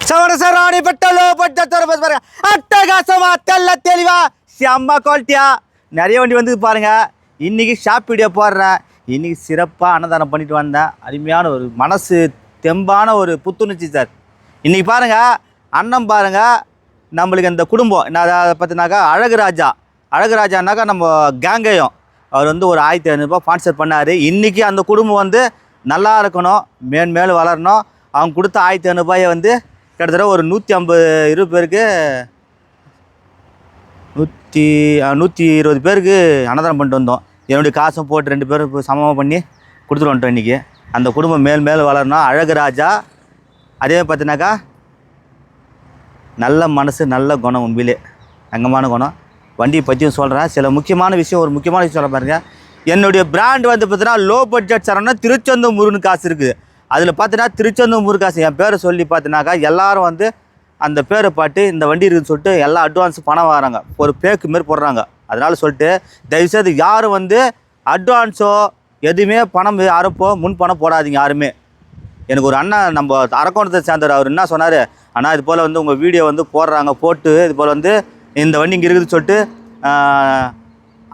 சவரசராணி பெட்டலோ பட்டத்தோர bus பாருங்க அட்டகாசமா தெல்ல தெளிவா செம்ம குவாலிட்டியா நிறைய வண்டி வந்து பாருங்க. இன்னைக்கு ஷாப் வீடியோ போடுறேன். இன்னைக்கு சிறப்பாக அன்னதானம் பண்ணிட்டு வந்தேன். அருமையான ஒரு மனசு தெம்பான ஒரு புத்துணர்ச்சி சார். இன்னைக்கு பாருங்க அண்ணன் பாருங்க நம்மளுக்கு இந்த குடும்பம் என்ன அதை பார்த்தினாக்கா அழகுராஜானாக்கா நம்ம கேங்கையும் அவர் வந்து ஒரு 1500 ரூபாய் ஸ்பான்சர் பண்ணார். இன்றைக்கி அந்த குடும்பம் வந்து நல்லா இருக்கணும், மேலும் வளரணும். அவங்க கொடுத்த 1500 ரூபாயை வந்து கிட்டத்தட்ட ஒரு 150 பேருக்கு 120 பேருக்கு அன்னதானம் பண்ணிட்டு வந்தோம். என்னுடைய காசும் போட்டு 2 பேரும் சமமாக பண்ணி கொடுத்துட்டு வந்துட்டோம். இன்றைக்கி அந்த குடும்பம் மேலும் வளரணும். அழகுராஜா அதே பார்த்தினாக்கா நல்ல மனசு நல்ல குணம், உண்மையிலே தங்கமான குணம். வண்டியை பற்றியும் சொல்கிறேன். சில முக்கியமான விஷயம் சொல்ல பாருங்க. என்னுடைய பிராண்ட் வந்து பார்த்தீங்கன்னா லோ பட்ஜெட் சரணுன்னா திருச்செந்தூர் முருகன் காசு இருக்குது. அதில் பார்த்தீங்கன்னா திருச்செந்தூர் முருகன் காசு என் பேரை சொல்லி பார்த்தினாக்கா எல்லோரும் வந்து அந்த பேரை பாட்டு இந்த வண்டி இருக்குதுன்னு சொல்லிட்டு எல்லாம் அட்வான்ஸ் பணம் வராங்க, ஒரு பேக்கு மாரி போடுறாங்க. அதனால் சொல்லிட்டு தயவுசெய்து யாரும் வந்து அட்வான்ஸோ எதுவுமே பணம் யாரும் முன் பணம் போடாதீங்க யாருமே. எனக்கு ஒரு அண்ணன் நம்ம அரக்கோணத்தை சேர்ந்தவர், அவர் என்ன சொன்னார், ஆனால் இது போல் வந்து உங்கள் வீடியோ வந்து போட்டு இது போல் வந்து இந்த வண்டி இங்கே இருக்குதுன்னு சொல்லிட்டு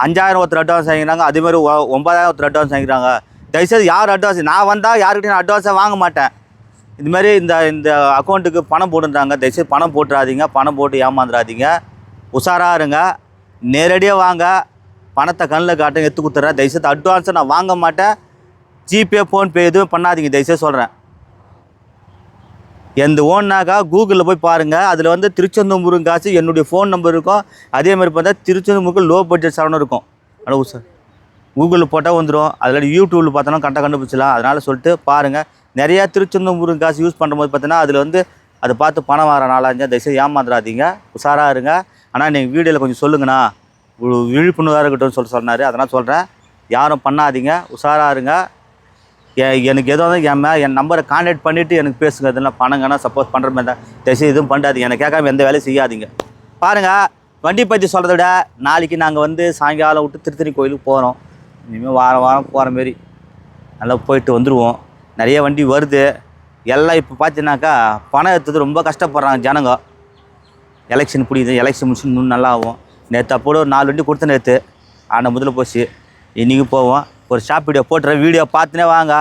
5000 ஒருத்தர் அட்வான்ஸ் வாங்கிக்கிறாங்க, அதேமாதிரி 9000 ஒருத்தர் அட்வான்ஸ் வாங்கிக்கிறாங்க. தயவுசெய்து யார் அட்வான்ஸ், நான் வந்தால் யாருக்கிட்டையும் நான் அட்வான்ஸாக வாங்க மாட்டேன். இதுமாதிரி இந்த அக்கௌண்ட்டுக்கு பணம் போட்டுன்றாங்க. தயவுசெய்து பணம் போட்டுறாதீங்க, பணம் போட்டு ஏமாந்துடாதீங்க. உஷாராக இருங்க, நேரடியாக வாங்க, பணத்தை கண்ணில் காட்ட எடுத்து கொடுத்துட்றேன். தயவுசெய்து அட்வான்ஸை நான் வாங்க மாட்டேன். ஜிபே ஃபோன்பே எதுவும் பண்ணாதீங்க, தயவுசெய்து சொல்கிறேன். எந்த ஓன்னாக்கா கூகுளில் போய் பாருங்கள், அதில் வந்து திருச்செந்தூர் முருகன் காசு என்னுடைய ஃபோன் நம்பர் இருக்கும். அதேமாதிரி பார்த்தா திருச்செந்தூர் முருகன் லோ பட்ஜெட் சரணும் இருக்கும். ஆனால் சார் கூகுளில் போட்டால் வந்துடும். அதில் யூடியூப்பில் பார்த்தோன்னா கண்டுபிடிச்சலாம். அதனால் சொல்லிட்டு பாருங்கள். நிறையா திருச்செந்தூர் முருகன் காசு யூஸ் பண்ணும்போது பார்த்தீங்கன்னா அதில் வந்து அதை பார்த்து பணம் வர நாளாஞ்சா தயவுசெய்து ஏமாந்துடாதீங்க, உஷாராக இருங்க. ஆனால் நீங்கள் வீடியோவில் கொஞ்சம் சொல்லுங்கண்ணா, விழிப்புணர்வாக இருக்கட்டும்னு சொன்னார். அதனால் சொல்கிறேன், யாரும் பண்ணாதீங்க, உஷாராக இருங்க. எனக்கு ஏதோ என் நம்பரை கான்டாக்ட் பண்ணிவிட்டு எனக்கு பேசுங்க. இதெல்லாம் பணங்கன்னா சப்போஸ் பண்ணுற மாதிரி தான் தயவுசெய்து எதுவும் பண்ணாதீங்க, எனக்கு கேட்காம எந்த வேலையும் செய்யாதீங்க. பாருங்கள், வண்டி பற்றி சொல்கிறத விட நாளைக்கு நாங்கள் வந்து சாயங்காலம் விட்டு திருத்தணி கோயிலுக்கு போகிறோம். இனிமேல் வாரம் போகிற மாரி நல்லா போயிட்டு வந்துடுவோம். நிறைய வண்டி வருது. எல்லாம் இப்போ பார்த்தீங்கன்னாக்கா பணம் எடுத்தது ரொம்ப கஷ்டப்படுறாங்க ஜனங்க. எலெக்ஷன் பிடிக்குது, எலெக்ஷன் முடிச்சு இன்னும் நல்லா ஆகும். நேற்று அப்போது ஒரு 4 வண்டி கொடுத்த நேற்று முதல்ல போச்சு. இன்றைக்கி போவோம். ஒரு ஷாப் வீடியோ போட்டுறேன், வீடியோ பார்த்துனே வாங்க.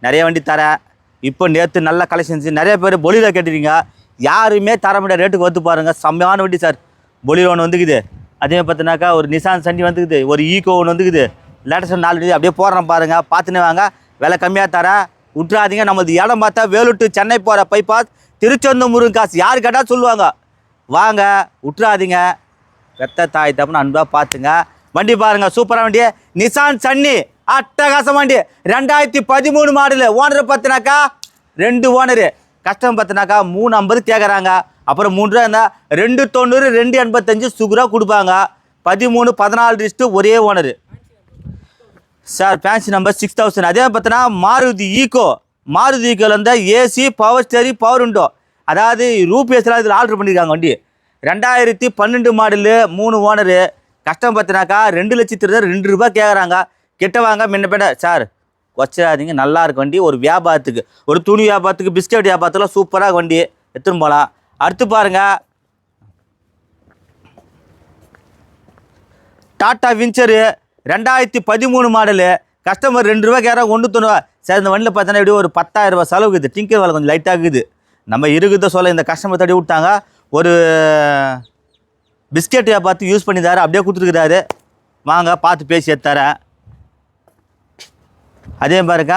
நிறைய வண்டி தரேன். இப்போ நேற்று நல்ல கலெக்ஷன்ஸ் நிறைய பேர் பொலிரோ கேட்டுறீங்க. யாருமே தர முடியாத ரேட்டுக்கு வந்து பாருங்கள். செம்மையான வண்டி சார். பொலிரோ ஒன்று வந்துக்குது. அதே பார்த்தினாக்கா ஒரு நிசான் சண்டி வந்துக்குது, ஒரு ஈகோ ஒன்று வந்துக்குது. லேட்டஸ்ட் 4 வண்டி அப்படியே போடுறேன் பாருங்கள், பார்த்துனே வாங்க. விலை கம்மியாக தரேன், விட்டுறாதீங்க. நம்மளது இடம் பார்த்தா வேலூர் டு சென்னை போகிற பைபாஸ் திருச்செந்தூர் முருகன் காசு யார் கேட்டால் சொல்லுவாங்க. வாங்க, விட்டுறாதீங்க. வெத்த தாய் தப்புன்னு அன்பாக பார்த்துங்க. வண்டி பாருங்கள், சூப்பராக வண்டி. நிசான் சன்னி அட்டகாசம் வண்டி. 2013 மாடலு. ஓனர் பார்த்தினாக்கா 2 ஓனரு. கஸ்டமர் பார்த்தினாக்கா 350 கேட்குறாங்க. அப்புறம் 3 ரூபா இருந்தால் 290 285 சுகராக கொடுப்பாங்க. 13-14 லிஸ்ட்டு ஒரே ஓனரு சார். Fancy number 6000. அதே பார்த்தினா மாருதி ஈக்கோவில் வந்து AC power steering power window, அதாவது ரூபிஎஸ்லாம் இதில் ஆர்டர் பண்ணியிருக்காங்க. வண்டி 2012 மாடலு, 3 ஓனரு. கஸ்டமர் பார்த்தினாக்கா 2,02,000 ரூபா கேட்குறாங்க. கிட்ட வாங்க, முன்ன சார் வச்சிடாதீங்க. நல்லா இருக்கு வண்டி. ஒரு வியாபாரத்துக்கு, ஒரு துணி வியாபாரத்துக்கு, பிஸ்கட் வியாபாரத்துக்குலாம் சூப்பராக வண்டி எடுத்துன்னு போகலாம். அடுத்து பாருங்கள், டாட்டா வின்சரு 2013 மாடலு. கஸ்டமர் 2 ரூபா கேட்குறாங்க, 190. சார் இந்த வண்டியில் பார்த்தோன்னா எப்படியும் ஒரு 10,000 ரூபா செலவுக்குது. டிங்கர் வேலை கொஞ்சம் லைட்டாக இருக்குது. நம்ம இருக்குத சொல்ல இந்த கஸ்டமர் தடி விட்டாங்க. ஒரு பிஸ்கெட் பார்த்து யூஸ் பண்ணிதாரு, அப்படியே கொடுத்துருக்குறாரு. வாங்க, பார்த்து பேசி எடுத்தாரேன். அதே பாருங்க,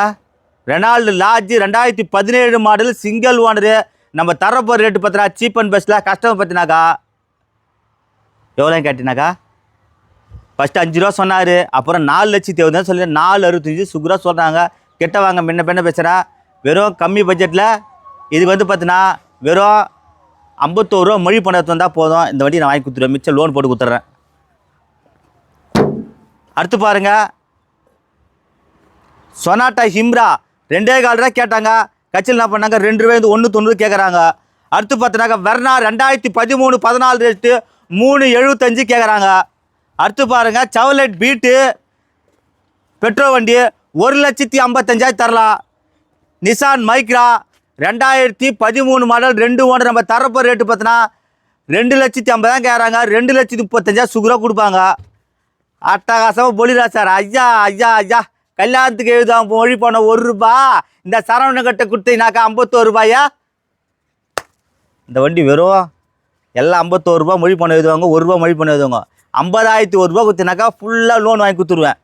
Renault large 2017 model single owner. நம்ம தரப்போகிற ரேட்டு பார்த்தினா சீப் அண்ட் பெஸ்ட்டில். கஸ்டமர் பார்த்தினாக்கா எவ்வளோ கேட்டினாக்கா ஃபஸ்ட்டு 5 ரூபா சொன்னார். அப்புறம் 4,20,000 சொல்லி 465 சுகராக சொல்கிறாங்க. கிட்ட வாங்க, முன்ன பேசுகிறேன். வெறும் கம்மி பட்ஜெட்டில் இதுக்கு வந்து பார்த்தினா வெறும் 51 ரூபா மொழி பணத்தை வந்தால் போதும். இந்த வண்டி நான் வாங்கி கொடுத்துருவேன், மிச்சம் லோன் போட்டு கொடுத்துட்றேன். அடுத்து பாருங்கள், சொனாட்டா ஹிம்ரா 2.25 ரூபா கேட்டாங்க. கட்சியில் என்ன பண்ணாங்க, 2 ரூபாய் 190 கேட்குறாங்க. அடுத்து பார்த்தினாக்கா வெர்னா 2013-14 ரேட்டு 375 கேட்குறாங்க. அடுத்து பாருங்கள், செவர்லெட் பீட்டு பெட்ரோல் வண்டி 1,55,000 தரலாம். Nissan Micra 2013 model 2 owner. நம்ம தரப்போ ரேட்டு பார்த்தோன்னா 2,50,000 கேட்குறாங்க. 2,35,000 சுகராக கொடுப்பாங்க. அட்டகாசமாக பொலிரா சார். ஐயா ஐயா ஐயா கல்யாணத்துக்கு எழுதுவாங்க மொழி போன ₹1. இந்த சரவணக்கிட்ட கொடுத்தீங்கனாக்கா ₹51. இந்த வண்டி வெறும் எல்லாம் ₹51 மொழி பண்ண எழுதுவாங்க. ₹1 மொழி பண்ண எழுதுவாங்க. ₹50,001 கொடுத்தீங்கனாக்கா ஃபுல்லாக லோன் வாங்கி கொடுத்துருவேன்.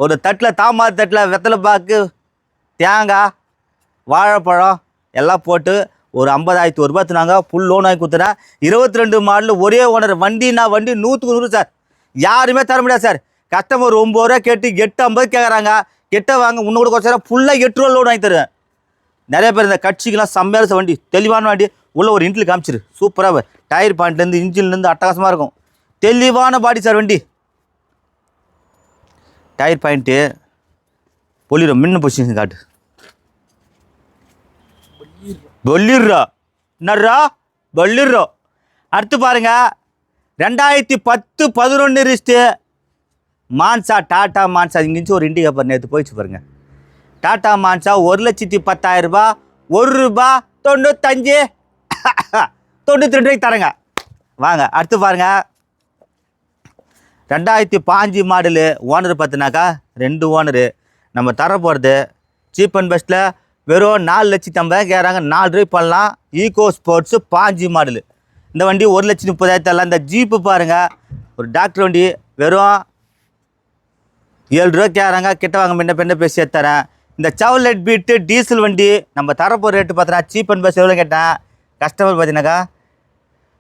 ஒரு தட்டில் தாமாரி தட்டில் வெத்தலை பாக்கு தேங்காய் வாழைப்பழம் எல்லாம் போட்டு ஒரு ₹50,001 தந்தாங்க. ஃபுல் லோன் வாங்கி கொடுத்துறேன். 22 மாடல் ஒரே ஓனர். வண்டினா வண்டி 100க்கு 100 சார். யாருமே தர முடியாது சார். கஸ்டமர் ₹9 கேட்டு ₹8.50 கேட்குறாங்க. கிட்ட வாங்க இன்னும் கூட கொஞ்சம் ஃபுல்லாக ₹8 லோன் வாங்கி தருவேன். நிறைய பேர் இந்த கட்சிக்கெலாம் செம்மையான வண்டி, தெளிவான வண்டி. உள்ள ஒரு இன்ட்லி காமிச்சிரு சூப்பராக. டயர் பாயிண்ட்லேருந்து இன்ஜின்லேருந்து அட்டகாசமாக இருக்கும். தெளிவான பாடி சார் வண்டி. டயர் பாயிண்ட்டு பொலிரும் மின்ன பொசிஷன் காட்டு. பொல்லிடுறா என்னர்றா பொல்லிடுறோ. அடுத்து பாருங்க 2010-11 ரிஸ்ட்டு மான்சா டாட்டா மான்சா. இங்கிச்சு ஒரு இண்டிகா பாரு நேற்று போயிடுச்சு பாருங்க. டாட்டா மான்சா 1,10,10,000 ₹1 95 தரேங்க வாங்க. அடுத்து பாருங்க 2005 மாடலு ஓனர் பார்த்தினாக்கா 2 ஓனரு. நம்ம தர போகிறது சீப் அண்ட் பெஸ்ட்டில் வெறும் 4,50,000 கேட்குறாங்க. 4 ரூபாய் பண்ணலாம். Eco sports 5 model. இந்த வண்டி 1,30,000 தரலாம். இந்த ஜீப்பு பாருங்கள் ஒரு டாக்டர் வண்டி வெறும் ₹7 கேட்குறாங்க. கிட்ட வாங்க முன்ன பேசி தரேன். இந்த சவுலெட் பீட்டு டீசல் வண்டி நம்ம தரப்போ ரேட்டு பார்த்தோன்னா சீப் அண்ட் பெஸ்ட் எவ்வளோ கேட்டேன். கஸ்டமர் பார்த்தீங்கன்னாக்கா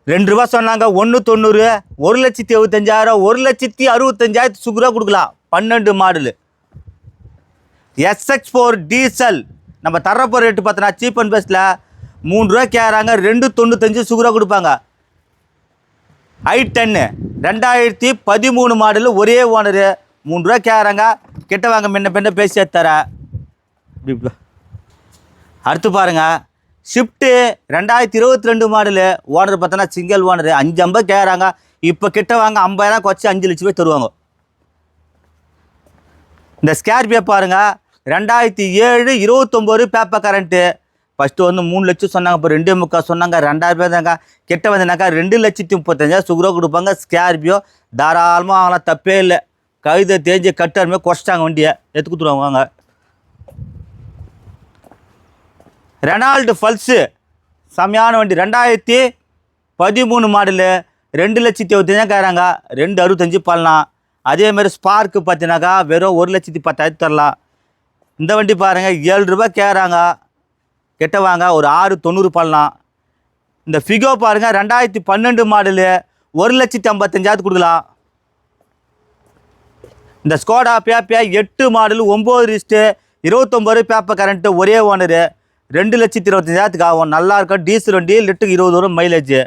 ₹2 சொன்னாங்க. 1,90,000 1,75,000 1,65,000 சுகராக கொடுக்கலாம். 12 மாடலு SX4 டீசல் நம்ம தரப்போ ரேட்டு பார்த்தோன்னா சீப் அண்ட் பெஸ்ட்டில் ₹3 கேட்குறாங்க. 2,95 சுகராக கொடுப்பாங்க. i10 2013 மாடலு ஒரே ஓனரு. ₹3 கேட்குறாங்க. கிட்ட வாங்க முன்ன பேசி தரேன். அடுத்து பாருங்கள் ஷிஃப்ட்டு 2022 மாடலு ஓனர் பார்த்தோன்னா சிங்கிள் ஓனரு. 5,50 கேட்குறாங்க. இப்போ கிட்ட வாங்க 50,000 குறைச்சி 5 லட்சம் ரூபாய் தருவாங்க. இந்த ஸ்கார்பியோ பாருங்கள் 2007 29 பேப்பர் கரண்ட்டு. ஃபஸ்ட்டு வந்து 3 லட்சம் சொன்னாங்க. இப்போ 2.25 சொன்னாங்க. 2,000 தாங்க. கிட்ட வந்தனாக்கா 2,35,000 சுகராக கொடுப்பாங்க. ஸ்கார்பியோ தாராளமாக வாங்கலாம், தப்பே இல்லை. கழுதை தேஞ்சு கட்டாருமே குறைச்சிட்டாங்க வண்டியை எடுத்து கொடுத்துருவாங்க. வாங்க ரெனால்டு பல்ஸு செம்மையான வண்டி 2013 மாடலு 2,75,000 கேட்குறாங்க. 2,65 பண்ணலாம். அதேமாதிரி ஸ்பார்க்கு பார்த்தீங்கன்னாக்கா வெறும் 1,10,000 தரலாம். இந்த வண்டி பாருங்கள் ₹7 கேட்குறாங்க. கிட்ட வாங்க ஒரு 6,90 பண்ணலாம். இந்த ஃபிகோ பாருங்கள் 2012 மாடலு 1,55,000 கொடுக்கலாம். இந்த ஸ்கோடா பேப்பியா 8 மாடலு 9 ரிஸ்ட்டு 29 பேப்பர் கரண்ட்டு ஒரே ஓனரு. 2,25,000 ஆகும். நல்லா இருக்கும். டீசல் வண்டி லிட்டருக்கு 20 வரும் மைலேஜ்.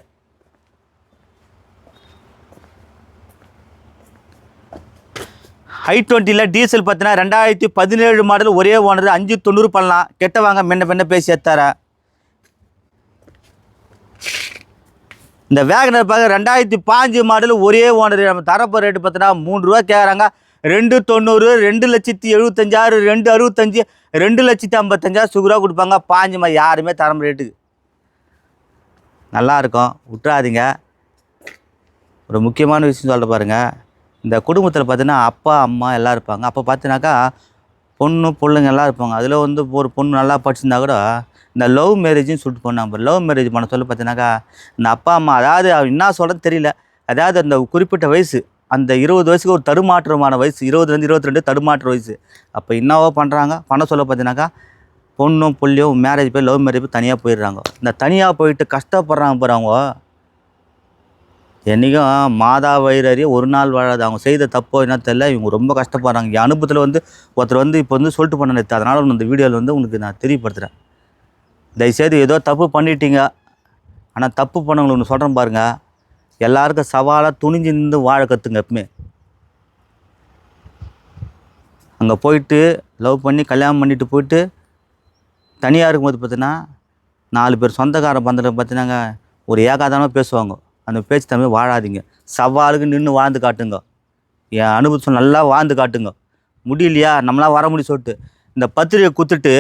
i20 டீசல் பார்த்தீங்கன்னா 2017 மாடல் ஒரே ஓனர். 5,90 பண்ணலாம். கெட்ட வாங்க முன்ன பேசி தரேன். இந்த வேகனர் பார்க்க 2005 மாடல் ஒரே ஓனர். நம்ம தரப்போ ரேட்டு பார்த்தீங்கன்னா ₹3 கேட்குறாங்க. 2,90 2,75,000 2,65 2,55,000 சுகராக கொடுப்பாங்க. 5 யாருமே தரம் ரேட்டுக்கு நல்லாயிருக்கும். விட்டுறாதீங்க. ஒரு முக்கியமான விஷயம் சொல்ல பாருங்கள். இந்த குடும்பத்தில் பார்த்தீங்கன்னா அப்பா அம்மா எல்லாம் இருப்பாங்க. அப்போ பார்த்தீங்கன்னாக்கா பொண்ணு பிள்ளைங்க எல்லாம் இருப்பாங்க. அதில் வந்து ஒரு பொண்ணு நல்லா படிச்சிருந்தா கூட இந்த லவ் மேரேஜ்னு சொல்லிட்டு போனாங்க. லவ் மேரேஜ் பண்ண சொல்ல பார்த்தீங்கன்னாக்கா இந்த அப்பா அம்மா அதாவது என்ன சொல்கிறது தெரியல. அதாவது அந்த குறிப்பிட்ட வயசு அந்த 20 வயசுக்கு ஒரு தடுமாற்றமான வயசு. 20 22 தடுமாற்ற வயசு. அப்போ என்னவோ பண்ணுறாங்க. பண்ண சொல்ல பார்த்தீங்கன்னாக்கா பொண்ணும் புள்ளியும் மேரேஜ் போய் லவ் மேரேஜ் போய் தனியாக போயிடுறாங்க. இந்த தனியாக போயிட்டு கஷ்டப்படுறாங்க போகிறாங்க. என்றைக்கும் மாதா வயிறறிய ஒரு நாள் வாழாது. அவங்க செய்த தப்போ என்ன தெரியல. இவங்க ரொம்ப கஷ்டப்படுறாங்க. என் அனுபவத்தில் வந்து ஒருத்தர் வந்து இப்போ வந்து சொல்லிட்டு பண்ண. அதனால் இந்த வீடியோவில் வந்து உங்களுக்கு நான் தெரியப்படுத்துகிறேன். தயவுசெய்து ஏதோ தப்பு பண்ணிட்டீங்க. ஆனால் தப்பு பண்ணவங்களுக்கு ஒன்று சொல்கிறேன் பாருங்கள். எல்லாருக்கும் சவாலாக துணிஞ்சு நின்று வாழ கற்றுங்க. எப்பவுமே அங்கே போயிட்டு லவ் பண்ணி கல்யாணம் பண்ணிட்டு போயிட்டு தனியாக இருக்கும்போது பார்த்தீங்கன்னா 4 பேர் சொந்தக்கார பந்தத்தில் பார்த்தீங்கன்னா ஒரு ஏகாதானமாக பேசுவாங்க. அந்த பேச்சு தன்மை வாழாதீங்க. சவாலுக்கு நின்று வாழ்ந்து காட்டுங்க. என் அனுபவம் நல்லா வாழ்ந்து காட்டுங்க. முடியலையா நம்மளாம் வர முடியும் சொல்லிட்டு இந்த பத்திரிகை குத்துட்டு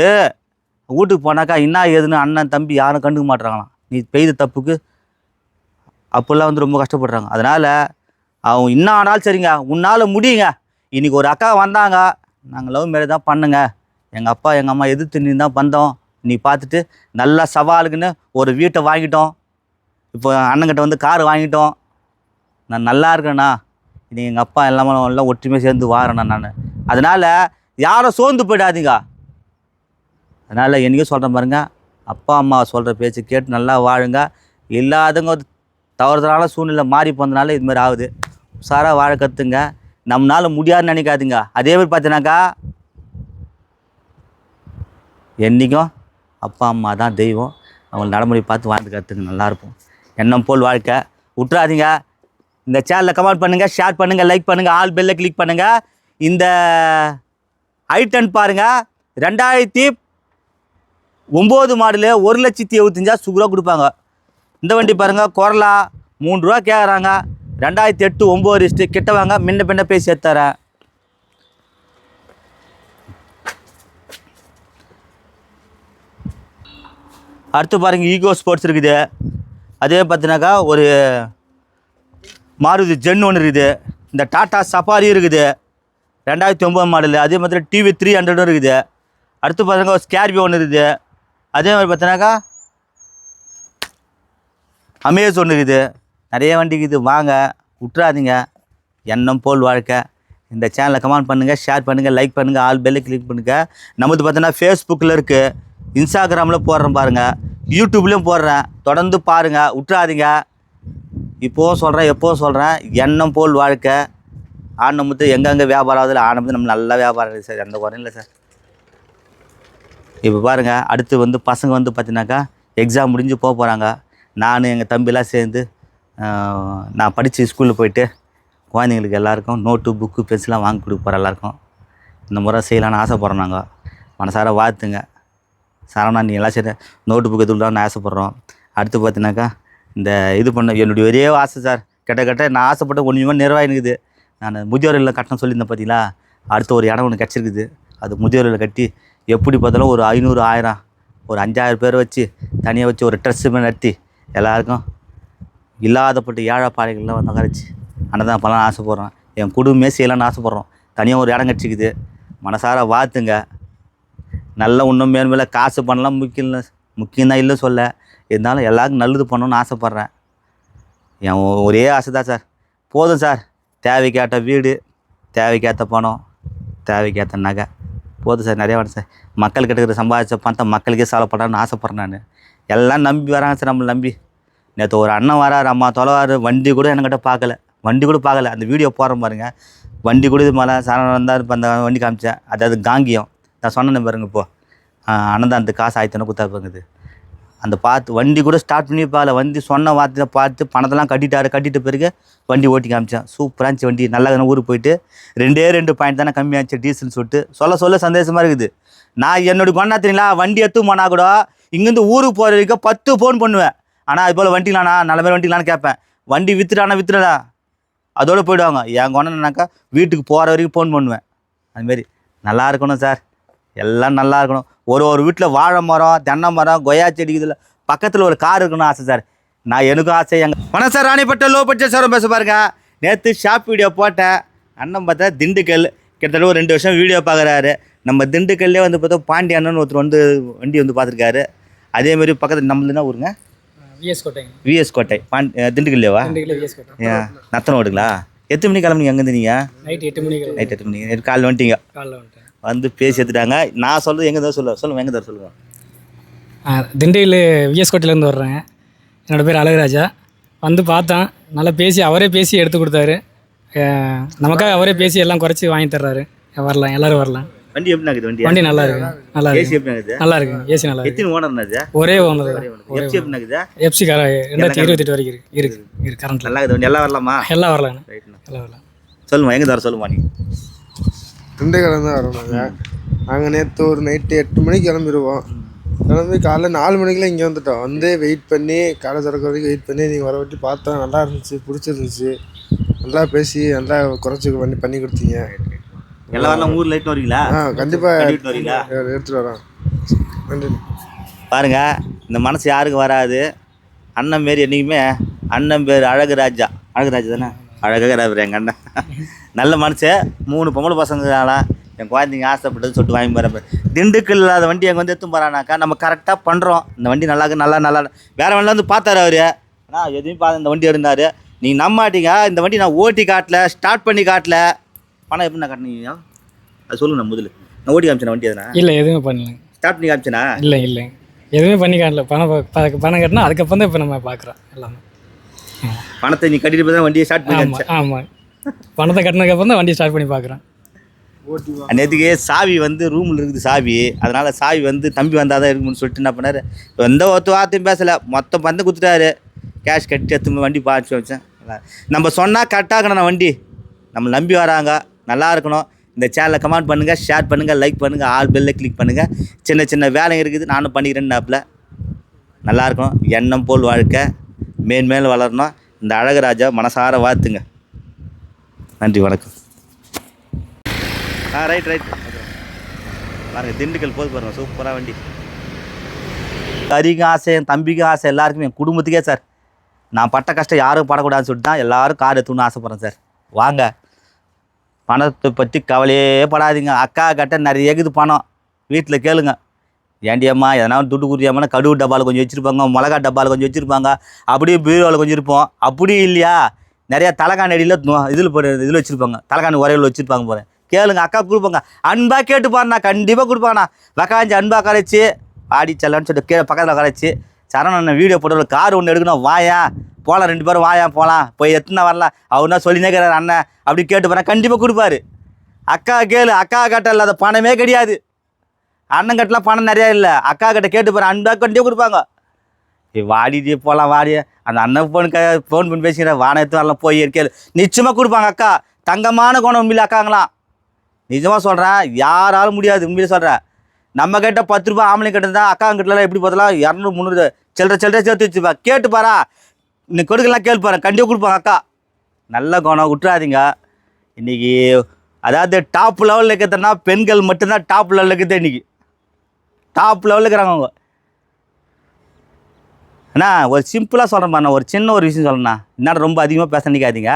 வீட்டுக்கு போனாக்கா என்ன ஏதுன்னு அண்ணன் தம்பி யாரும் கண்டுக்க மாட்டுறாங்களாம். நீ பெய்த தப்புக்கு அப்போல்லாம் வந்து ரொம்ப கஷ்டப்படுறாங்க. அதனால் அவங்க இன்னும் ஆனாலும் சரிங்க, உன்னால் முடியுங்க. இன்றைக்கி ஒரு அக்கா வந்தாங்க, நாங்கள் லவ் மேரேஜ் தான் பண்ணுங்க, எங்கள் அப்பா எங்கள் அம்மா எதிர்த்து நீ தான் வந்தோம், நீ பார்த்துட்டு நல்லா சவாலுக்குன்னு ஒரு வீட்டை வாங்கிட்டோம், இப்போ அண்ணங்கிட்ட வந்து கார் வாங்கிட்டோம், நான் நல்லா இருக்கேண்ணா, இன்றைக்கி எங்கள் அப்பா எல்லாமே எல்லாம் ஒற்றுமையாக சேர்ந்து வாரேண்ணா நான். அதனால் யாரும் சோர்ந்து போயிடாதீங்க. அதனால் என்றைக்கும் சொல்கிறேன் பாருங்க, அப்பா அம்மா சொல்கிற பேச்சு கேட்டு நல்லா வாழுங்க. இல்லாதவங்க தவறுதலான சூழ்நிலை மாறி போனதுனால இதுமாதிரி ஆகுது. உஷாராக வாழ கற்றுங்க. நம்மளால் முடியாதுன்னு நினைக்காதீங்க. அதேமாதிரி பார்த்தீங்கன்னாக்கா என்றைக்கும் அப்பா அம்மா தான் தெய்வம். அவங்க நடைமுறை பார்த்து வாழ்ந்து கற்றுங்க, நல்லாயிருக்கும். எண்ணம் போல் வாழ்க்கை விட்டுறாதீங்க. இந்த சேனலில் கமெண்ட் பண்ணுங்கள், ஷேர் பண்ணுங்கள், லைக் பண்ணுங்கள், ஆல் பெல்லை கிளிக் பண்ணுங்கள். இந்த i10 பாருங்கள், 2009 மாடலு, 1,75,000 சுகுரா கொடுப்பாங்க. இந்த வண்டி பாருங்கள், கொரலா 3 ரூபா கேட்குறாங்க. 2008 9 ரிஸ்ட்டு கிட்ட வாங்க, முன்ன பின்ன பேசி எடுத்துறேன். அடுத்து பாருங்கள், ஈகோ ஸ்போர்ட்ஸ் இருக்குது. அதே பார்த்தினாக்கா ஒரு மாருதி ஜென் ஒன்று இருக்குது. இந்த டாட்டா சஃபாரி இருக்குது, 2009 மாடலு. அதே மாதிரி டிவி 300 இருக்குது. அடுத்து பாருங்கள், ஒரு ஸ்கார்பியோ ஒன்று இருக்குது. அதே மாதிரி பார்த்தினாக்கா அமேஸ் ஒன்று இருக்குது. நிறைய வண்டி இருக்குது, வாங்க விட்டுறாதீங்க. எண்ணம் போல் வாழ்க்கை. இந்த சேனலை கமெண்ட் பண்ணுங்கள், ஷேர் பண்ணுங்கள், லைக் பண்ணுங்கள், ஆல் பெல்லை கிளிக் பண்ணுங்கள். நம்மது பார்த்தீங்கன்னா ஃபேஸ்புக்கில் இருக்குது, இன்ஸ்டாகிராமில் போடுறேன் பாருங்கள், யூடியூப்லேயும் போடுறேன், தொடர்ந்து பாருங்கள், விட்டுறாதீங்க. இப்போவும் சொல்கிறேன், எப்போவும் சொல்கிறேன், எண்ணம் போல் வாழ்க்கை. ஆனமுத்து எங்கெங்கே வியாபாரம் ஆகுதில்ல, ஆனமுத்து நம்ம நல்லா வியாபாரம் இருக்குது சார், எந்த குறையும் இல்லை சார். இப்போ பாருங்கள், அடுத்து வந்து பசங்க வந்து பார்த்தீங்கன்னாக்கா எக்ஸாம் முடிஞ்சு போக போகிறாங்க. நான் எங்கள் தம்பிலாம் சேர்ந்து நான் படித்து ஸ்கூலில் போயிட்டு குழந்தைங்களுக்கு எல்லாருக்கும் நோட்டு புக்கு பென்சிலாம் வாங்கி கொடுக்க போகிறோம். எல்லாருக்கும் இந்த முறை செய்யலான்னு ஆசைப்பட்றோம். நாங்கள் மனசார வாழ்த்துங்க. சரவணா நீ எல்லாம் சரி நோட்டு புக்கு எதுலான்னு ஆசைப்பட்றோம். அடுத்து பார்த்தீங்கன்னாக்கா இந்த இது பண்ண என்னுடைய ஒரே ஆசை சார், கிட்ட நான் ஆசைப்பட்ட கொஞ்சமாக நிறைவாயிருக்குது. நான் முதியோர் இல்லம் கட்டணம் சொல்லியிருந்தேன் பார்த்தீங்களா, அடுத்த ஒரு இடம் ஒன்று கிடச்சிருக்குது. அது முதியோர் இல்லம் கட்டி எப்படி பார்த்தாலும் ஒரு 500 1000 ஒரு 5000 பேர் வச்சு தனியாக வச்சு ஒரு ட்ரெஸ்ஸுமே நடத்தி எல்லாருக்கும் இல்லாதப்பட்டு ஏழைப்பாளைகள்லாம் வந்து கரைச்சி அன்னதான் பண்ணலான்னு ஆசைப்பட்றோம். என் குடும்பமே செய்யலான்னு ஆசைப்பட்றோம். தனியாக ஒரு இடம் கிடச்சிக்குது, மனசார வாழ்த்துங்க. நல்லா இன்னும் மேலே காசு பண்ணலாம் முக்கியம்தான் இல்லை சொல்ல, இருந்தாலும் எல்லாருக்கும் நல்லது பண்ணணுன்னு ஆசைப்பட்றேன். என் ஒரே ஆசை தான் சார், போதும் சார். தேவைக்கேற்ற வீடு, தேவைக்கேற்ற பணம், தேவைக்கேற்ற நகை போதும் சார். நிறையா வேணும் சார். மக்கள்கிட்ட இருக்கிற சம்பாதிச்ச பணத்தை மக்களுக்கே செலவு பண்ணான்னு ஆசைப்பட்றேன். நான் எல்லாம் நம்பி வராங்க சார், நம்மளை நம்பி. நேற்று ஒரு அண்ணன் வராரு, அம்மா தொலைவார், வண்டி கூட என்கிட்ட பார்க்கல, வண்டி கூட பார்க்கல. அந்த வீடியோ போடுறேன் பாருங்கள், வண்டி கூட இது மேலே சரணம் வந்தார். இப்போ அந்த வண்டி காமிச்சேன், அதாவது காங்கியம் நான் சொன்னேன் பாருங்க. இப்போது அன்னதானத்துக்கு காசு 1000 கொடுத்தாருப்பாங்குது. அந்த பார்த்து வண்டி கூட ஸ்டார்ட் பண்ணி பார்க்கல, வண்டி சொன்ன வார்த்தையை பார்த்து பணத்தெல்லாம் கட்டிட்ட பிறகு வண்டி ஓட்டி காமிச்சேன். சூப்பராக இருந்துச்சு வண்டி. நல்லா ஊருக்கு போயிட்டு 2 பாயிண்ட் தானே கம்மியாச்சு டீசல்னு சொல்லிட்டு சொல்ல சந்தோஷமாக இருக்குது. நான் என்னோடய கொண்டாத்திங்களா வண்டி எடுத்து போனால் கூட இங்கேருந்து ஊருக்கு போகிற வரைக்கும் 10 ஃபோன் பண்ணுவேன். ஆனால் அது போல் வண்டிலாண்ணா நல்ல மாதிரி வண்டிலான்னு கேட்பேன். வண்டி விற்றுடா அதோடு போயிடுவாங்க. என் கொண்டானாக்கா வீட்டுக்கு போகிற வரைக்கும் ஃபோன் பண்ணுவேன். அதுமாரி நல்லா இருக்கணும் சார், எல்லாம் நல்லா இருக்கணும். ஒரு வீட்டில் வாழை மரம், தென்னை மரம், கொய்யா செடி இதில் பக்கத்தில் ஒரு கார் இருக்கணும்னு ஆசை சார். நான் எனக்கும் ஆசை. வணக்கம் சார், ராணிப்பட்ட லோ பட்ஜெட் சார் பேச பாருங்க. நேற்று ஷாப் வீடியோ போட்டேன். அண்ணன் பார்த்தா திண்டுக்கல், கிட்டத்தட்ட ஒரு 2 வருஷம் வீடியோ பார்க்குறாரு. நம்ம திண்டுக்கல்லே வந்து பார்த்தா பாண்டி அண்ணன் ஒருத்தர் வந்து வண்டி வந்து பார்த்துருக்காரு. அதேமாரி பக்கத்தில் நம்மளது என்ன ஊருங்க? விஎஸ் கோட்டை. திண்டுக்கல்லேவா? நத்தன ஓடுங்களா? எத்தனை மணிக்கு கிளம்புனீங்க அங்கேருந்து? நீங்கள் நைட் 8 மணிக்கு நேற்று காலையில் வந்துட்டீங்க. வந்து பேசி எடுத்துட்டாங்க. நான் சொல்கிறது எங்கே தான் சொல்லுவேன் எங்கே தான் சொல்லுவேன். திண்டுக்கல் விஎஸ் கோட்டையிலேருந்து வர்றேன். என்னோடய பேர் அழகுராஜா. வந்து பார்த்தேன், நல்லா பேசி அவரே பேசி எடுத்து கொடுத்தாரு. நமக்காக அவரே பேசி எல்லாம் குறைச்சி வாங்கி தர்றாரு. வரலாம், எல்லோரும் வரலாம். வண்டி எப்படி இருக்குது? வண்டி நல்லா இருக்கு, நல்லா இருக்கு. ஏசி எப்படி இருக்குது? நல்லா இருக்கு, ஏசி நல்லா இருக்கு. எத்தனை ஓனர் அது? ஒரே ஓனர். எஃப்சி எப்படி இருக்குது? எஃப்சி 2028 வரைக்கும் இருக்கு கரண்ட்ல. நல்லா இருக்குது வண்டி. எல்லாம் வரலாமா? எல்லாம் வரலாம், எல்லாம் வரலாம். சொல்லுமா, எங்கே தர சொல்லுமா? நீ திண்டுக்கல் தான் வரோம் நாங்கள் நேற்று ஒரு நைட்டு 8 மணிக்கு கிளம்பிடுவோம். கிளம்பி காலைல 4 மணிக்கெலாம் இங்கே வந்துட்டோம். வந்து வெயிட் பண்ணி காலை திறக்க வரைக்கும் வெயிட் பண்ணி நீங்கள் வர வட்டி பார்த்தோம். நல்லா இருந்துச்சு, பிடிச்சிருந்துச்சு. நல்லா பேசி நல்லா குறைச்சி பண்ணி கொடுத்தீங்க. எல்லாம் வரலாம். ஊர் லைட் வரீங்களா? கண்டிப்பாக எடுத்துகிட்டு வரோம். நன்றி. பாருங்க, இந்த மனசு யாருக்கு வராது. அண்ணன் மாரி என்றைக்குமே அண்ணன் பேர் அழகுராஜா. அழகுராஜா தானே? அழகாக எங்கள் அண்ணன் நல்ல மனுஷ. 3 பொம்பளை பசங்களால என் குழந்தைங்க ஆசைப்பட்டது சொல்லிட்டு வாங்கி போகிறேன். திண்டுக்கல் இல்லாத வண்டி எங்கே வந்து எடுத்து போகிறானாக்கா நம்ம கரெக்டாக பண்ணுறோம். இந்த வண்டி நல்லா வேறு வண்டியில் வந்து பார்த்தாரு அவர். ஆனால் எதுவும் பார்த்து இந்த வண்டி இருந்தார். நீங்கள் நம்ப மாட்டீங்க, இந்த வண்டி நான் ஓட்டி காட்டல, ஸ்டார்ட் பண்ணி காட்டல. பணம் எப்படி நான் காட்டினீங்க அது சொல்லுங்க. முதல்ல நான் ஓட்டி காமிச்சேன் வண்டி எதுனா? இல்லை, எதுவுமே பண்ணல. ஸ்டார்ட் பண்ணி காமிச்சேனா? இல்லை, எதுவுமே பண்ணி காட்டல. பணம் கட்டினா அதுக்கப்புறம் தான் இப்போ நம்ம பார்க்குறோம் எல்லாமே. பணத்தை நீ கட்டிட்டு போய் தான் வண்டியை ஸ்டார்ட் பண்ணி காமிச்சேன். ஆமாம், பணத்தை கட்டினதுக்கப்புறம் தான் வண்டியை ஸ்டார்ட் பண்ணி பார்க்குறேன். நேற்றுக்கு சாவி வந்து ரூமில் இருக்குது சாவி. அதனால் சாவி வந்து தம்பி வந்தால் தான் இருக்குன்னு சொல்லிட்டு என்ன பண்ணார், எந்த ஒருத்த வார்த்தையும் பேசலை, மொத்தம் பந்து கொடுத்துட்டாரு. கேஷ் கட்டி எடுத்து வண்டி பார்த்து வச்சேன். நம்ம சொன்னால் கரெக்டாகணும் வண்டி. நம்ம நம்பி வராங்க, நல்லா இருக்கணும். இந்த சேனலை கமெண்ட் பண்ணுங்கள், ஷேர் பண்ணுங்கள், லைக் பண்ணுங்கள், ஆல் பெல்லை கிளிக் பண்ணுங்கள். சின்ன வேலைங்க இருக்குது, நானும் பண்ணிக்கிறேன்னாப்பில். நல்லா இருக்கணும். எண்ணம் போல் வாழ்க்கை மேன்மேல் வளரணும். இந்த அழகுராஜா மனசார வாழ்த்துங்க. நன்றி, வணக்கம். ரைட் பாருங்கள், திண்டுக்கல் போது பாருங்கள், சூப்பராக வண்டி. கறிக்கும் ஆசை, என் தம்பிக்கும் ஆசை, எல்லாருக்குமே, என் குடும்பத்துக்கே சார். நான் பட்ட கஷ்டம் யாரும் படக்கூடாதுன்னு சொல்லிட்டு தான் எல்லோரும் கார் எடுத்துன்னு ஆசைப்பட்றேன் சார். வாங்க, பணத்தை பற்றி கவலையே படாதீங்க. அக்கா கிட்ட நிறைய இருக்குது பணம். வீட்டில் கேளுங்க, ஏண்டியம்மா எதனா துட்டு குறியாமல் கடுகு டப்பாவில் கொஞ்சம் வச்சுருப்பாங்க, மிளகா டப்பாவில் கொஞ்சம் வச்சுருப்பாங்க, அப்படியே பீரோவில் கொஞ்சம் இருப்போம். அப்படி இல்லையா, நிறையா தலைக்காணி அடியில் இதில் வச்சுருப்பாங்க, தலைக்காணி உரையில் வச்சுருப்பாங்க. போகிறேன் கேளுங்க, அக்கா கொடுப்பாங்க. அன்பாக கேட்டு பாருண்ணா, கண்டிப்பாக கொடுப்பாங்கண்ணா. வக்காஞ்சி அன்பாக கரைச்சி ஆடி செல்லன்னு சொல்லிட்டு கீழே பக்கத்தில் கரைச்சி சரணன் வீடியோ போட்டு கார் ஒன்று எடுக்கணும், வாயா போகலாம், 2 பேரும் வாயா போகலாம், போய் எத்தனை வரலாம், அவர்னா சொல்லினே இருக்கிறார் அண்ணன். அப்படி கேட்டு போகிறேன், கண்டிப்பாக கொடுப்பாரு. அக்கா கேளு, அக்கா கிட்ட இல்லாத பணமே கிடையாது. அண்ணன் கிட்டலாம் பணம் நிறையா இல்லை, அக்கா கிட்ட கேட்டு போகிறேன், அன்பாக கண்டிப்பாக கொடுப்பாங்க. வாடிட்டே போகலாம், வாடிய அந்த அண்ணன் ஃபோன் பண்ணி பேசிக்கிறேன், வானம் எடுத்து வரலாம், போய் கேளு, நிச்சயமாக கொடுப்பாங்க. அக்கா தங்கமான குணம் உண்மையில அக்காங்களாம், நிஜமாக சொல்கிறேன், யாராலும் முடியாது. உண்மையிலே சொல்கிறேன், நம்ம கிட்ட 10 ரூபா ஆம்பளை கிட்ட இருந்தால் அக்காங்கிட்டலாம் எப்படி பார்த்தலாம் 200 300 சில்லறை சேர்த்து வச்சுப்பா. கேட்டு பாரா, இன்னைக்கு கொடுக்கலாம், கேள்வி பாரு, கண்டிப்பாக கொடுப்பாங்க. அக்கா நல்ல குணம், விட்டுறாதீங்க. இன்றைக்கி அதாவது டாப் லெவலில் இருக்கிறதுனா பெண்கள் மட்டும்தான் டாப் லெவலில் இருக்குது. இன்றைக்கி டாப் லெவலில் இருக்கிறாங்க அவங்க. அண்ணா ஒரு சிம்பிளாக சொல்கிறேன் பாருண்ணா, ஒரு சின்ன ஒரு விஷயம் சொல்லணுண்ணா, என்னடா ரொம்ப அதிகமாக பேச நிற்காதீங்க.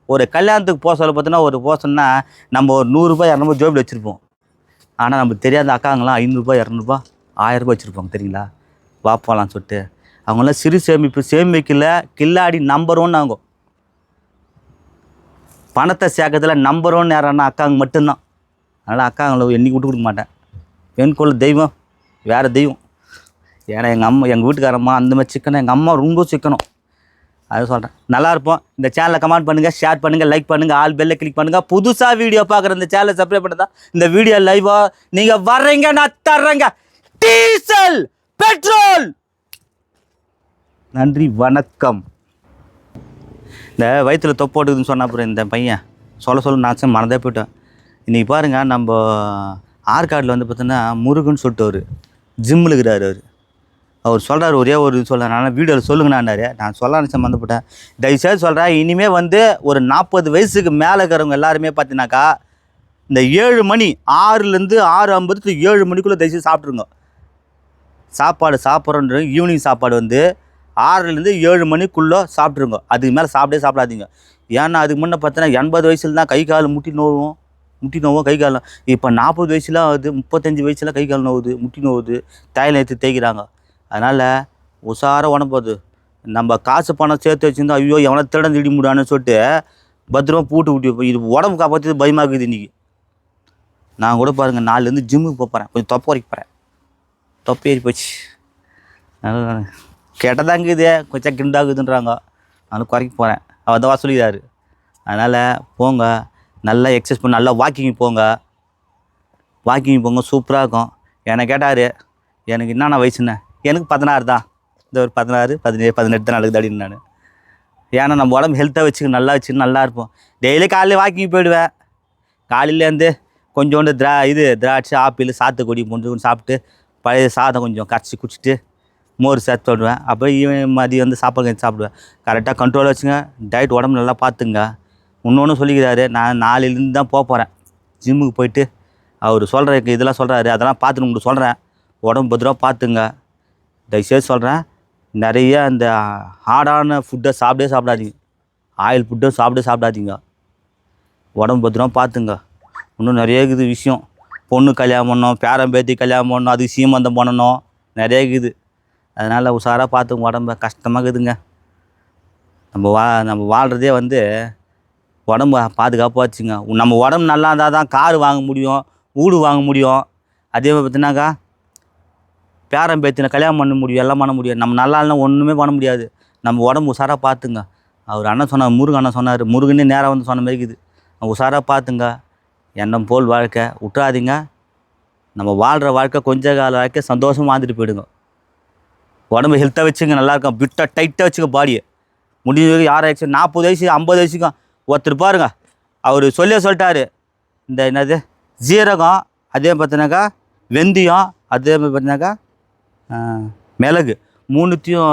ஒரு கல்யாணத்துக்கு போக சொல்ல பார்த்தோன்னா, ஒரு போசன்னா நம்ம ஒரு 100 ரூபாய் 200 ரூபாய் ஜோபில் வச்சுருப்போம். ஆனால் நம்ம தெரியாத அக்காங்களாம் 500 ரூபாய் 200 ரூபாய் 1000 ரூபாய் வச்சுருப்பாங்க, தெரியுங்களா? வா போகலான்னு சொல்லிட்டு. அவங்களாம் சிறு சேமிக்கல, கில்லாடி நம்பர் 1 அவங்க. பணத்தை சேர்க்கறதுல நம்பர் 1 யாரானா அக்காங்க மட்டும்தான். அதனால் அக்காங்களை என்றைக்கு விட்டு கொடுக்க மாட்டேன். பெண்கொள்ள தெய்வம், வேறு தெய்வம். ஏன்னா எங்கள் வீட்டுக்காரம்மா அந்த மாதிரி சிக்கனம், எங்கள் அம்மா ரொம்ப சிக்கனம். அது சொல்கிறேன். நல்லா இருப்போம். இந்த சேனலை கமெண்ட் பண்ணுங்கள், ஷேர் பண்ணுங்கள், லைக் பண்ணுங்கள், ஆல் பெல்லை கிளிக் பண்ணுங்கள். புதுசாக வீடியோ பார்க்குற இந்த சேனலை சப்ஸ்கிரைப் பண்ணுறதா இந்த வீடியோ லைவாக நீங்கள் வர்றீங்க, நான் தர்றேங்க டீசல் பெட்ரோல். நன்றி, வணக்கம். இந்த வயிற்றில் தொப்போட்டுக்குதுன்னு சொன்ன அப்புறம் இந்த பையன் சொல்ல நான் மறந்தே போயிட்டேன். இன்றைக்கி பாருங்கள், நம்ம ஆற்காட்டில் வந்து பார்த்தோன்னா முருகன் சொல்லிட்டு ஒரு ஜிம்மில் இருக்கிறார். அவர் சொல்கிறார், ஒரே ஒரு சொல்கிறார், நான் வீடியோவில் சொல்லுங்கண்ணாரு. நான் சொல்ல சம்மந்தப்பட்டேன். தயவுசெய்து சொல்கிறேன், இனிமேல் வந்து ஒரு 40 வயசுக்கு மேலே இருக்கிறவங்க எல்லாருமே பார்த்தீங்கன்னாக்கா இந்த 7 மணி 6லேருந்து 6:50 7 மணிக்குள்ளே தயவுசெய்து சாப்பிட்ருங்க. சாப்பாடு சாப்பிட்றோன்ற ஈவினிங் சாப்பாடு வந்து 6லேருந்து 7 மணிக்குள்ளே சாப்பிட்ருங்க. அதுக்கு மேலே சாப்பிடாதீங்க. ஏன்னா அதுக்கு முன்னே பார்த்தீங்கன்னா 80 வயசில் தான் கை கால் முட்டி நோவும் கை காலம். இப்போ 40 வயசுலாம் ஆகுது, 35 வயசுலாம் கை கால் நோவுது, முட்டி நோவுது, தைலம் எடுத்து தேய்க்கிறாங்க. அதனால் உஷார உடம்போது நம்ம காசு பணம் சேர்த்து வச்சுருந்தோம், ஐயோ எவனை திருடன் திடி முடியான்னு சொல்லிட்டு பத்திரமா பூட்டு விட்டு இது உடம்பு காப்பாற்றி பயமாக இருக்குது. இன்றைக்கி நான் கூட பாருங்கள், 4லேருந்து ஜிம்முக்கு போகிறேன், கொஞ்சம் தொப்பை வரைக்கும் போகிறேன். தொப்பை ஏறி போச்சு, கெட்டதாங்குது, கொஞ்சம் கிண்டாகுதுன்றாங்க. அதனால் குறைக்க போகிறேன். அவர் தான் சொல்லிக்கிறாரு. அதனால் போங்க, நல்லா எக்ஸசைஸ் பண்ணி நல்லா வாக்கிங் போங்க, சூப்பராக இருக்கும். என்னை கேட்டார், எனக்கு என்னென்ன வயசுன்னு. எனக்கு 16 தான். இந்த ஒரு 16 17 18 தான் நடக்குது அப்படின்னு நான். ஏன்னா நம்ம உடம்பு ஹெல்த்தாக வச்சுக்கணும், நல்லா இருப்போம். டெய்லி காலையில் வாக்கிங் போயிடுவேன். காலையிலேருந்து கொஞ்சோண்டு திராட்சை, ஆப்பிள், சாத்துக்குடி கொஞ்சம் சாப்பிட்டு பழைய சாதம் கொஞ்சம் கரைச்சி குடிச்சிட்டு மோர் சேர்த்து விடுவேன். அப்புறம் மதியம் வந்து சாப்பாடு சாப்பிடுவேன். கரெக்டாக கண்ட்ரோல் வச்சுங்க. டயட் உடம்பு நல்லா பார்த்துங்க. இன்னொன்று சொல்லிக்கிறாரு, நான் 4லேருந்து தான் போகிறேன் ஜிம்முக்கு போயிட்டு. அவர் சொல்கிற இதெல்லாம் சொல்கிறாரு, அதெல்லாம் பார்த்துட்டு உங்களுக்கு சொல்கிறேன். உடம்பு பத்திரமா பார்த்துங்க. தயவுசெய்து சொல்கிறேன், நிறைய அந்த ஹார்டான ஃபுட்டை சாப்பிடாதீங்க. ஆயில் ஃபுட்டை சாப்பிடாதீங்க. உடம்பு பத்திரமா பார்த்துங்க. இன்னும் நிறைய இருக்குது விஷயம். பொண்ணு கல்யாணம் பண்ணணும், பேரன் பேத்தி கல்யாணம் பண்ணணும், அதுக்கு சீமந்தம் பண்ணணும், நிறைய இருக்குது. அதனால் உஷாராக பார்த்துங்க. உடம்ப கஷ்டமாக இருக்குதுங்க. நம்ம வாழ்கிறதே வந்து உடம்பு பாதுகாப்பாக வச்சுங்க. நம்ம உடம்பு நல்லா இருந்தால் தான் கார் வாங்க முடியும், வீடு வாங்க முடியும். அதே மாதிரி பார்த்தினாக்கா பேரன் பேத்தின கல்யாணம் பண்ண முடியும், எல்லாம் பண்ண முடியும். நம்ம நல்லா இல்லைனா ஒன்றுமே பண்ண முடியாது. நம்ம உடம்பு உஷாராக பார்த்துங்க. அவர் அண்ணன் சொன்னார், முருகன் அண்ணன் சொன்னார், முருகனே நேராக வந்து சொன்ன மாதிரி இருக்குது. உஷாராக பார்த்துங்க. எண்ணம் போல் வாழ்க்கை விட்டுறாதீங்க. நம்ம வாழ்கிற வாழ்க்கை கொஞ்ச கால வாழ்க்கை சந்தோஷமாக வாழ்ந்துட்டு போயிடுங்க. உடம்பு ஹெல்த்தாக வச்சுங்க, நல்லாயிருக்கும். பிட்டாக டைட்டாக வச்சுக்க பாடியை. முடிஞ்ச வரைக்கும் 6 வயசு 40 வயசு 50 வயசுக்கும் ஒருத்தர் பாருங்க, அவர் சொல்லிட்டாரு, இந்த என்னது ஜீரகம், அதே பார்த்தினாக்கா வெந்தயம், அதே மாதிரி பார்த்தினாக்கா மிளகு, 3த்தையும்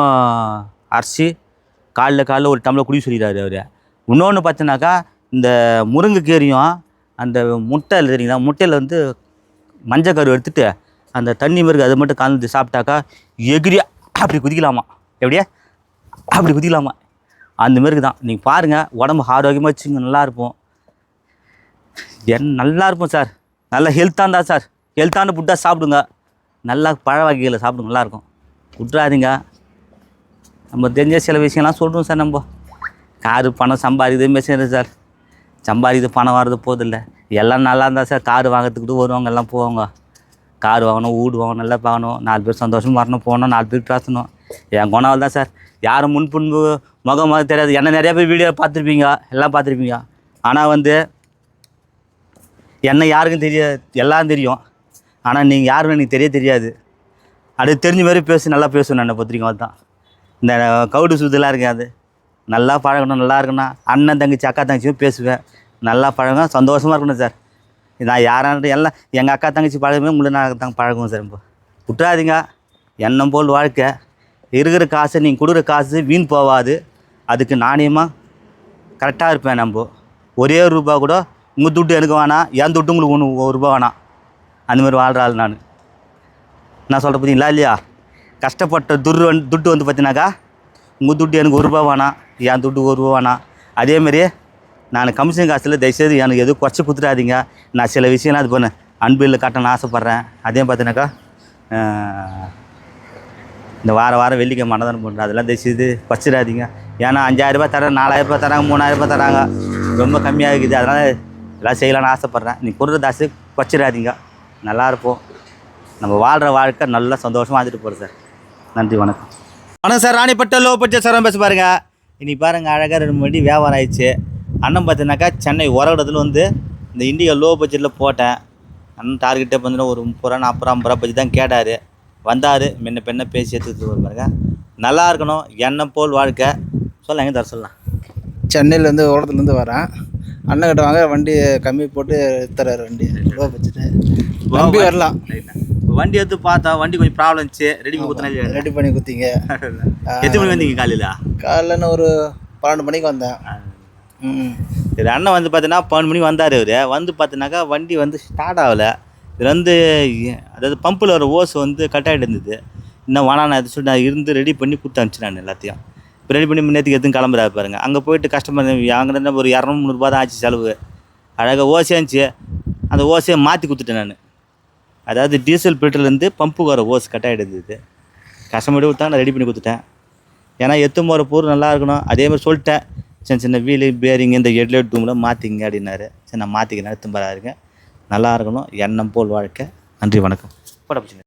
அரைச்சி காலைல ஒரு டம்ளர் குடி சொல்லிடுறாரு அவர். இன்னொன்று பார்த்தினாக்கா இந்த முருங்கைக்கீரையும் அந்த முட்டை தெரியுங்களா, முட்டையில் வந்து மஞ்சள் கரு எடுத்துகிட்டு அந்த தண்ணி மாதிரி அதை மட்டும் கலந்து சாப்பிட்டாக்கா எகிரியா அப்படி குதிக்கலாமா, எப்படியா அப்படி குதிக்கலாமா, அந்த மாரி தான். நீங்கள் பாருங்கள், உடம்பு ஆரோக்கியமாக வச்சுங்க, நல்லாயிருப்போம். நல்லா இருப்போம் சார். நல்லா ஹெல்த்தாக இருந்தால் சார், ஹெல்த்தான ஃபுட்டாக சாப்பிடுங்க. நல்லா பழ வகைகளை சாப்பிடுங்க, நல்லாயிருக்கும். விட்றாதீங்க. நம்ம தெரிஞ்ச சில விஷயம்லாம் சொல்கிறோம் சார். நம்ம காரு பணம் சம்பாதிக்குது மெசேஜ் சார், சம்பாதிக்குது பணம் வர்றது போதில்லை. எல்லாம் நல்லா இருந்தால் சார் காரு வாங்கிறதுக்கிட்டு வருவாங்க, எல்லாம் போவாங்க. கார் வாங்கணும், வீடு வாங்கணும், நல்லா பார்க்கணும், 4 பேர் சந்தோஷமாக வரணும், போகணும், 4 பேர் பேசணும். என் குணாவில் தான் சார். யாரும் முன்பு முகமாக தெரியாது. என்ன நிறையா பேர் வீடியோ பார்த்துருப்பீங்க, எல்லாம் பார்த்துருப்பீங்க. ஆனால் வந்து என்ன யாருக்கும் தெரியாது, எல்லாம் தெரியும். ஆனால் நீங்கள் யாருன்னு எனக்கு தெரியாது. அது தெரிஞ்ச மாதிரி நல்லா பேசணும். என்னை பத்திரிக்கை தான் இந்த கவுடு சுதெல்லாம் இருக்காது. நல்லா பழகணும், நல்லா இருக்கணும். அண்ணன் தங்கச்சி அக்கா தங்கச்சியும் பேசுவேன். நல்லா பழகும், சந்தோஷமாக இருக்கணும் சார். நான் யாரான்ட்டு எல்லாம் எங்கள் அக்கா தங்கச்சி பழகமே உங்களை நான் பழகுவோம் சார். இப்போ விட்டுறாதீங்க. எண்ணம் போல் வாழ்க்கை. இருக்கிற காசு நீங்கள் கொடுக்குற காசு வீண் போகாது. அதுக்கு நாணயமாக கரெக்டாக இருப்பேன். நம்ம ஒரே ரூபா கூட உங்கள் துட்டு எனக்கு வேணாம், என் துட்டு உங்களுக்கு 1 ரூபா வேணாம். அந்தமாதிரி வாழ்கிற ஆள் நான் சொல்கிறேன் பார்த்தீங்களா இல்லையா. கஷ்டப்பட்ட துட்டு வந்து பார்த்தீங்கன்னாக்கா உங்கள் துட்டு எனக்கு 1 ரூபா வேணாம், என் துட்டு 1 ரூபா வேணாம். அதேமாரி நான் கமிஷன் காசில் தயவுசெய்து எனக்கு எதுவும் குறைச்சி கொடுத்துடாதீங்க. நான் சில விஷயம்லாம் அது பண்ணேன் அன்பில் கட்டணும்னு ஆசைப்பட்றேன். அதே பார்த்தீங்கன்னாக்கா இந்த வாரம் வெள்ளிக்கிழமை அன்னதானம் பண்ணுறேன். அதெல்லாம் தயவுசெய்து குறைச்சிடாதீங்க. ஏன்னா 5000 ரூபாய் தரேன், 4000 ரூபாய் தராங்க, 3000 ரூபாய் தராங்க. ரொம்ப கம்மியாக இருக்குது. அதனால் எல்லாம் செய்யலான்னு ஆசைப்பட்றேன். நீ கொடுக்குற தாசு குறைச்சிடாதீங்க. நல்லாயிருப்போம். நம்ம வாழ்கிற வாழ்க்கை நல்லா சந்தோஷமாக வாழ்ந்துட்டு போகிறோம் சார். நன்றி, வணக்கம். வணக்கம் சார். ராணிப்பட்ட லோ பட்ஜெட் சார் பேச பாருங்கள். இன்றைக்கி பாருங்கள், அழகாக 2 மணி வியாபாரம் ஆயிடுச்சு. அண்ணன் பார்த்தீங்கன்னாக்கா சென்னை உரகடத்தில் வந்து இந்த இண்டிகா லோ பட்ஜெட்டில் போட்டேன். அண்ணன் டார்கெட்டே பார்த்தீங்கன்னா ஒரு 30 ரூபா 40 ரூபா 50 ரூபா பட்ஜெட் தான் கேட்டார். வந்தார், முன்ன பெண்ணை பேசி எடுத்துக்கிட்டு பாருங்க. நல்லா இருக்கணும். எண்ணம் போல் வாழ்க்கை. எங்கே தர சொல்லலாம். சென்னையிலேருந்து ஓரத்துலேருந்து வரேன். அண்ணன்கிட்ட வாங்க, வண்டி கம்மி போட்டு தர்றாரு. வண்டி லோ பட்ஜெட்டு நம்பி வரலாம். வண்டி எடுத்து பார்த்தா வண்டி கொஞ்சம் ப்ராப்ளம் இருந்துச்சு. ரெடி பண்ணி கொடுத்தீங்க. எத்தனை மணிக்கு வந்தீங்க? காலையில் ஒரு 12 மணிக்கு வந்தேன். சரி, அண்ணன் வந்து பார்த்தீங்கன்னா 12 மணிக்கு வந்தார். அவர் வந்து பார்த்தீங்கன்னாக்கா வண்டி வந்து ஸ்டார்ட் ஆகலை. இது வந்து அதாவது பம்பில் ஒரு ஓஸ் வந்து கட் ஆகிட்டு இருந்தது. இன்னும் வேணா நான் சொல்லி நான் இருந்து ரெடி பண்ணி கொடுத்து அனுப்பிச்சு நான் எல்லாத்தையும். இப்போ ரெடி பண்ணி முன்னேற்றுக்கு எதுவும் கிளம்புறாரு பாருங்கள். அங்கே போயிட்டு கஸ்டமர் அங்கே ஒரு 200-300 ரூபா தான் ஆச்சு செலவு. அழகாக ஓசே இருந்துச்சு. அந்த ஓசையை மாற்றி கொடுத்துட்டேன் நான். அதாவது டீசல் பெட்ரோல்லேருந்து பம்புக்கு வர ஓஸ் கட் ஆகிடுது. கஸ்டமர்கிட்ட கொடுத்தா நான் ரெடி பண்ணி கொடுத்துட்டேன். ஏன்னா எத்தும் போகிற பொருள் நல்லா இருக்கணும். அதேமாதிரி சொல்லிட்டேன், சின்ன வீலு பேரிங் இந்த ஹெட்லைட் தூமில் மாற்றிங்க அப்படின்னாரு. சரி, நான் மாற்றிக்கிறேன். எடுத்து இருக்கேன். நல்லா இருக்கணும். எண்ணம் போல் வாழ்க்கை. நன்றி, வணக்கம். போட